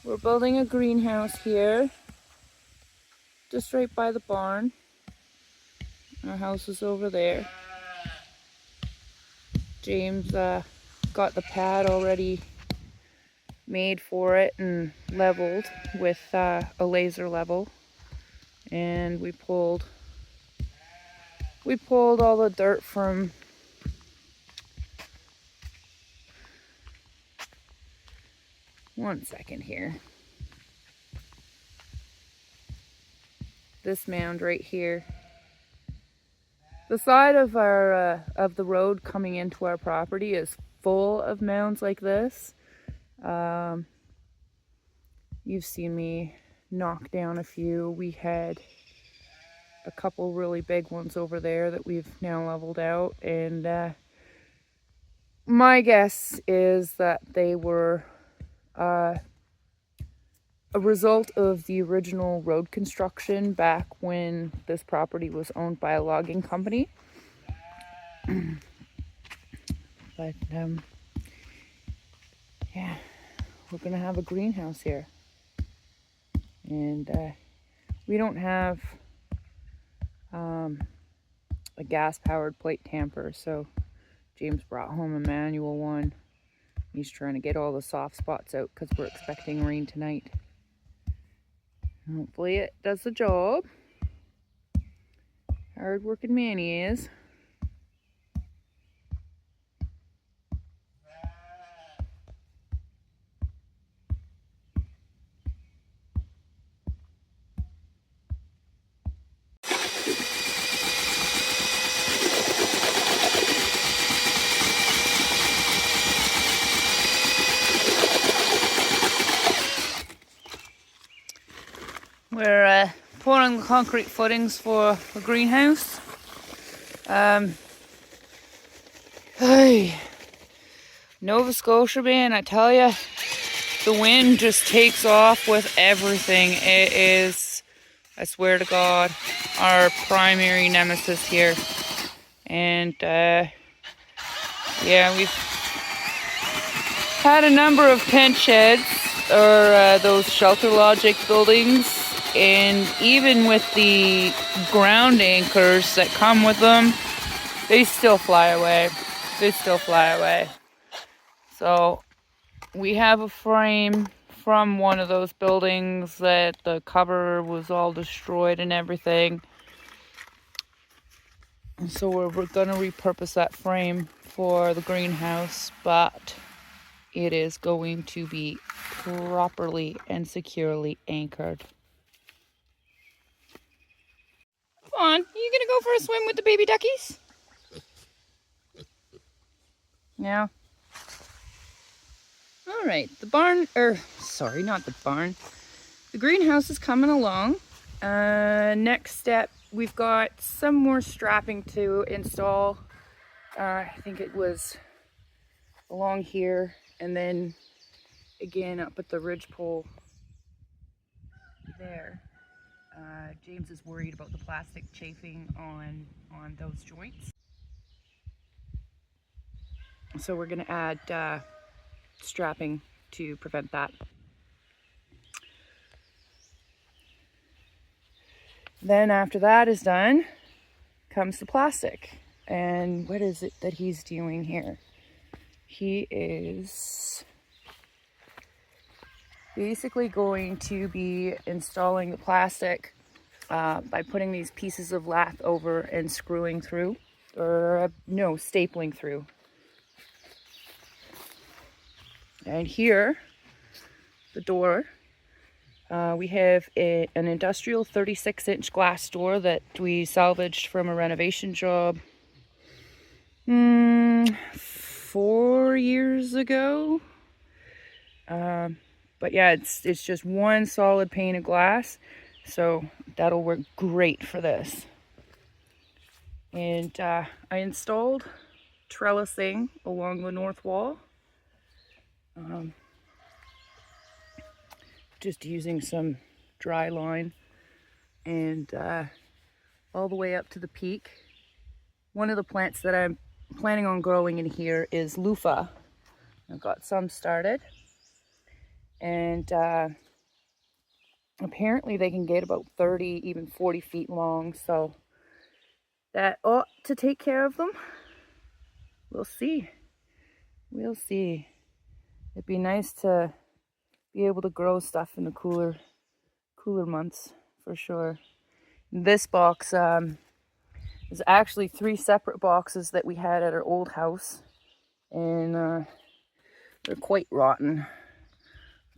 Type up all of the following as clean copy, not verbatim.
We're building a greenhouse here, just right by the barn. Our house is over there. James got the pad already made for it and leveled with a laser level, and we pulled all the dirt from one second here. This mound right here. The side of our of the road coming into our property is full of mounds like this. You've seen me knock down a few. We had a couple really big ones over there that we've now leveled out, and my guess is that they were a result of the original road construction back when this property was owned by a logging company. But yeah, we're gonna have a greenhouse here, and we don't have a gas-powered plate tamper, so James brought home a manual one. He's trying to get all the soft spots out because we're expecting rain tonight. Hopefully it does the job. Hard-working man he is. We're pouring the concrete footings for the greenhouse. Hey, Nova Scotia, man, I tell you, the wind just takes off with everything. It is, I swear to God, our primary nemesis here. And yeah, we've had a number of tent sheds, or those Shelter Logic buildings, and even with the ground anchors that come with them, they still fly away. They still fly away. So we have a frame from one of those buildings that the cover was all destroyed and everything. And so we're gonna repurpose that frame for the greenhouse, but it is going to be properly and securely anchored. Come on, are you gonna go for a swim with the baby duckies? Yeah. All right, the barn, sorry, not the barn. The greenhouse is coming along. Next step, we've got some more strapping to install. I think it was along here, and then again up at the ridgepole there. James is worried about the plastic chafing on those joints. So we're gonna add strapping to prevent that. Then after that is done, comes the plastic. And what is it that he's doing here? He is basically going to be installing the plastic by putting these pieces of lath over and screwing through, or no, stapling through. And here, the door, we have an industrial 36-inch glass door that we salvaged from a renovation job 4 years ago. But yeah, it's just one solid pane of glass, so that'll work great for this. And I installed trellising along the north wall, just using some dry line, and all the way up to the peak. One of the plants that I'm planning on growing in here is loofah. I've got some started. And apparently they can get about 30, even 40 feet long. So that ought to take care of them. We'll see. We'll see. It'd be nice to be able to grow stuff in the cooler months for sure. This box is actually 3 separate boxes that we had at our old house, and they're quite rotten,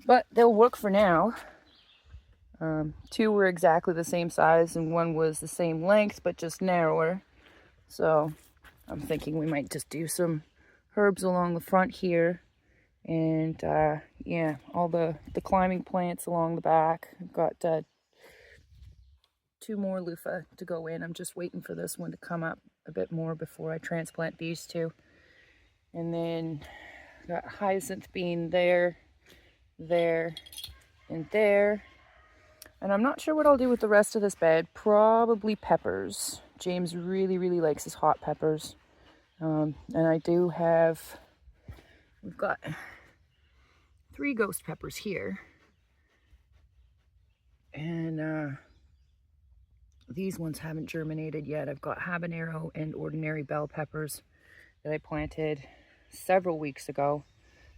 but they'll work for now. 2 were exactly the same size, and 1 was the same length but just narrower. So I'm thinking we might just do some herbs along the front here, and yeah, all the climbing plants along the back. I've got 2 more loofah to go in. I'm just waiting for this one to come up a bit more before I transplant these 2. And then got hyacinth bean there, there, and there. And I'm not sure what I'll do with the rest of this bed. Probably peppers. James really, really likes his hot peppers. And I do have, we've got 3 ghost peppers here. And these ones haven't germinated yet. I've got habanero and ordinary bell peppers that I planted several weeks ago.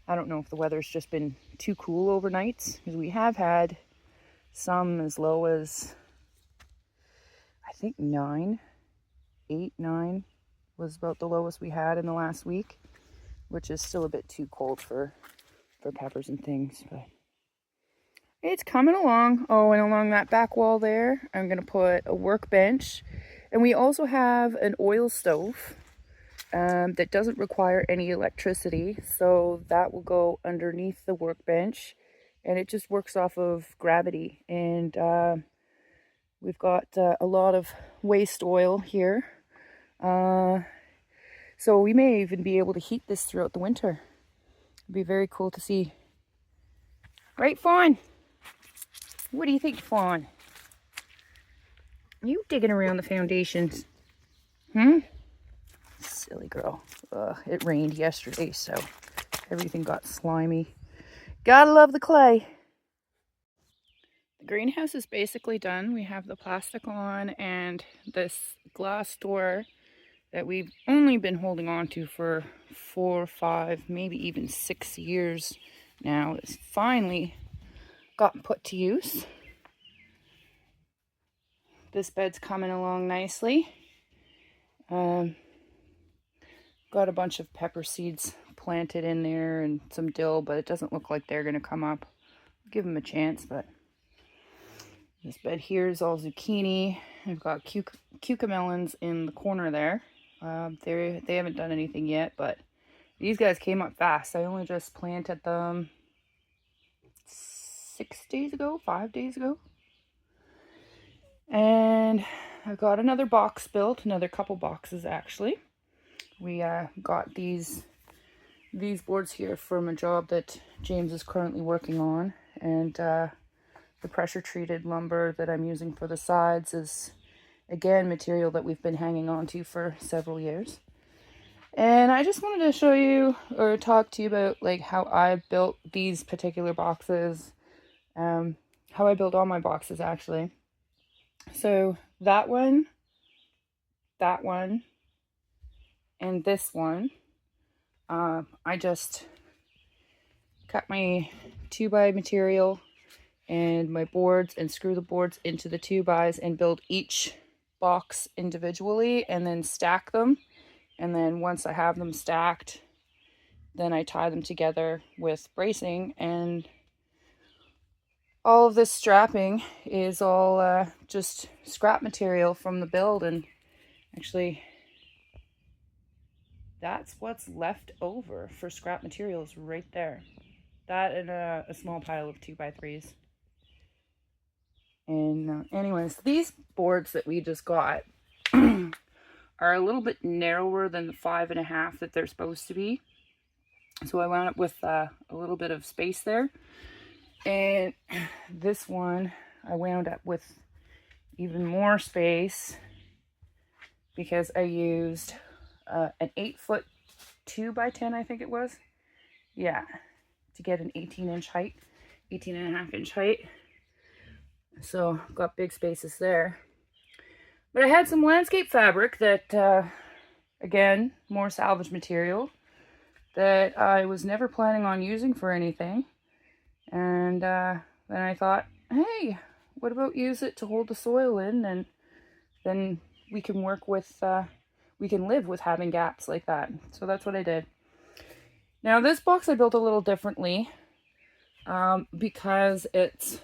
I don't know if the weather's just been too cool overnights, because we have had some as low as, I think 8, 9 was about the lowest we had in the last week, which is still a bit too cold for peppers and things, but it's coming along. Oh, and along that back wall there, I'm going to put a workbench. And we also have an oil stove that doesn't require any electricity. So that will go underneath the workbench. And it just works off of gravity. And we've got a lot of waste oil here. So we may even be able to heat this throughout the winter. It'd be very cool to see. Right, Fawn? What do you think, Fawn? You digging around the foundations? Silly girl. It rained yesterday, so everything got slimy. Gotta love the clay. The greenhouse is basically done. We have the plastic on, and this glass door that we've only been holding on to for 4, 5, maybe even 6 years now is finally gotten put to use. This bed's coming along nicely. Got a bunch of pepper seeds planted in there and some dill, but it doesn't look like they're going to come up. Give them a chance, but this bed here is all zucchini. I've got cucamelons in the corner there. They haven't done anything yet, but these guys came up fast. I only just planted them 6 days ago, 5 days ago. And I've got another box built, another couple boxes actually. We got these boards here from a job that James is currently working on, and the pressure treated lumber that I'm using for the sides is again material that we've been hanging on to for several years. And I just wanted to show you or talk to you about like how I built these particular boxes, how I build all my boxes actually. So that one, and this one, I just cut my 2x material and my boards and screw the boards into the 2xs and build each box individually and then stack them. And then once I have them stacked, then I tie them together with bracing, and all of this strapping is all just scrap material from the build. And actually, that's what's left over for scrap materials right there. That and a small pile of 2x3s. And anyways, these boards that we just got are a little bit narrower than the 5.5 that they're supposed to be. So I wound up with a little bit of space there. And this one, I wound up with even more space because I used an 8-foot 2x10, I think it was. Yeah, to get an 18-inch height. 18.5 inch height. So got big spaces there. But I had some landscape fabric that, again, more salvage material that I was never planning on using for anything. And then I thought, hey, what about use it to hold the soil in, and then we can work with, we can live with having gaps like that. So that's what I did. Now this box I built a little differently because it's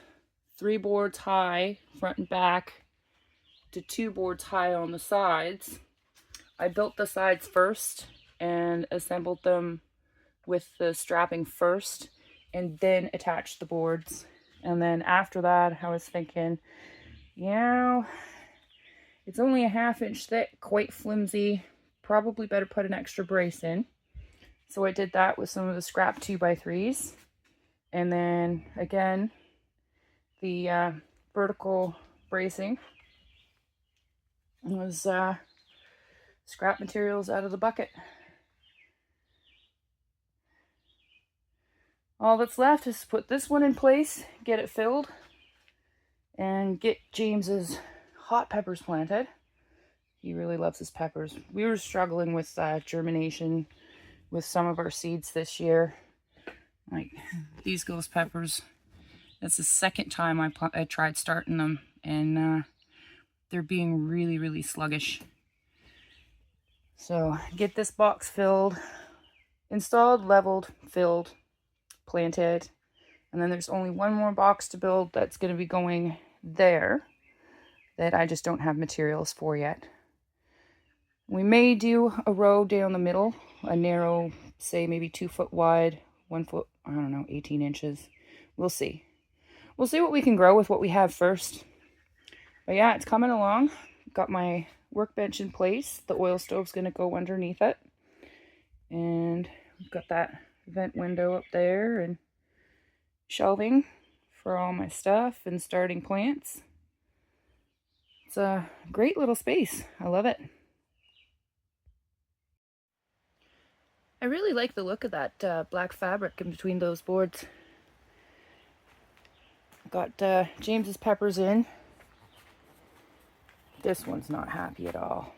3 boards high front and back to 2 boards high on the sides. I built the sides first and assembled them with the strapping first and then attached the boards. And then after that I was thinking, yeah, it's only a 1/2 inch thick, quite flimsy, probably better put an extra brace in. So I did that with some of the scrap 2x3s. And then again, the vertical bracing was scrap materials out of the bucket. All that's left is to put this one in place, get it filled, and get James's hot peppers planted. He really loves his peppers. We were struggling with germination with some of our seeds this year. Like these ghost peppers. That's the second time I tried starting them, and they're being really, really sluggish. So get this box filled, installed, leveled, filled, planted, and then there's only one more box to build that's going to be going there that I just don't have materials for yet. We may do a row down the middle, a narrow, say maybe 2 foot wide, 1 foot, I don't know, 18 inches. We'll see. We'll see what we can grow with what we have first. But yeah, it's coming along. Got my workbench in place. The oil stove's going to go underneath it. And we've got that vent window up there and shelving for all my stuff and starting plants. It's a great little space. I love it. I really like the look of that black fabric in between those boards. Got James's peppers in. This one's not happy at all.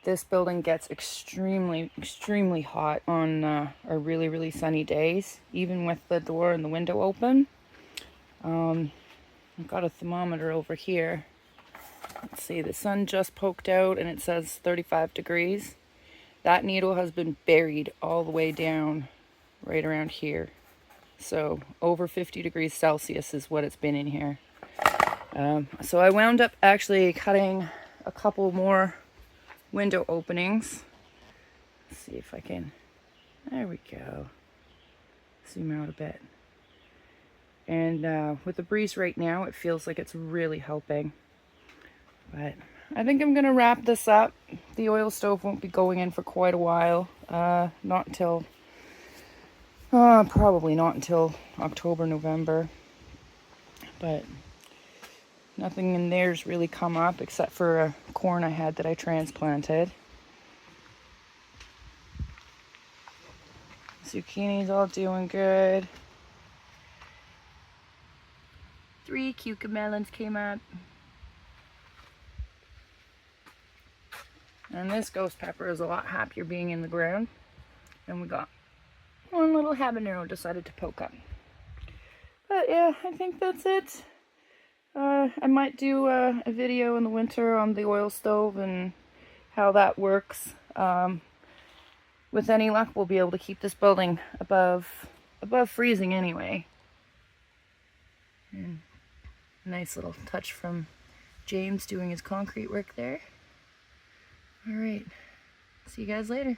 This building gets extremely, extremely hot on our really, really sunny days, even with the door and the window open. I've got a thermometer over here. Let's see, the sun just poked out and it says 35 degrees. That needle has been buried all the way down right around here. So over 50 degrees Celsius is what it's been in here. So I wound up actually cutting a couple more window openings. Let's see if I can, there we go. Zoom out a bit. And with the breeze right now, it feels like it's really helping. But I think I'm gonna wrap this up. The oil stove won't be going in for quite a while. Not until, probably not until October, November. But nothing in there's really come up except for a corn I had that I transplanted. Zucchini's all doing good. 3 cucamelons came up. And this ghost pepper is a lot happier being in the ground. And we got one little habanero decided to poke up. But yeah, I think that's it. I might do a video in the winter on the oil stove and how that works. With any luck, we'll be able to keep this building above freezing anyway. And nice little touch from James doing his concrete work there. All right, see you guys later.